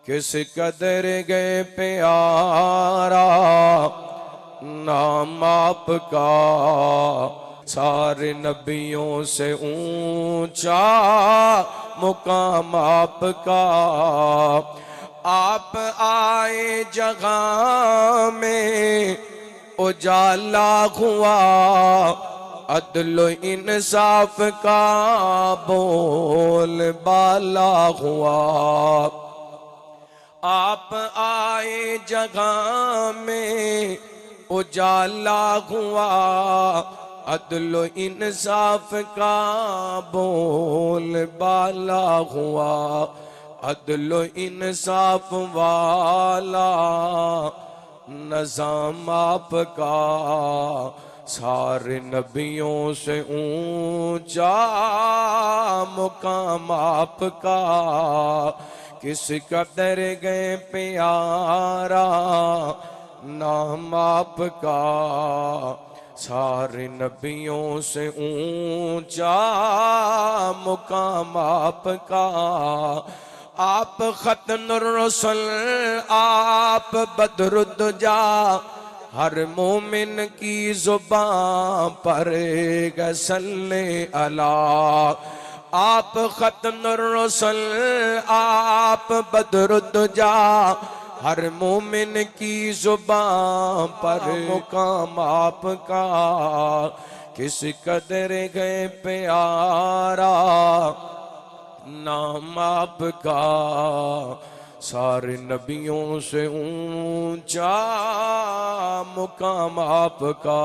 किस कदर गए प्यारा नाम आपका, सारे नबियों से ऊंचा मुकाम आपका। आप आए जगह में उजाला हुआ, अदल इंसाफ का बोल बाला हुआ। आप आए जगह में उजाला हुआ, अदल इंसाफ का बोल बाला हुआ। अदल इंसाफ वाला नज़ाम आपका, सारे नबियों से ऊंचा मुकाम आपका। किस कदर गए प्यारा नाम आपका, सारे नबियों से ऊंचा मुकाम आपका। आप खत्नुर रसूल, आप बदरुद्दुजा, हर मोमिन की जुबान पर सल्ले अला। आप खत्नुर रसूल, आप बदरुद्दुजा, हर मोमिन की जुबान पर मुकाम आपका। किस कदर गए प्यारा नाम आपका, सारे नबियों से ऊंचा मुकाम आपका।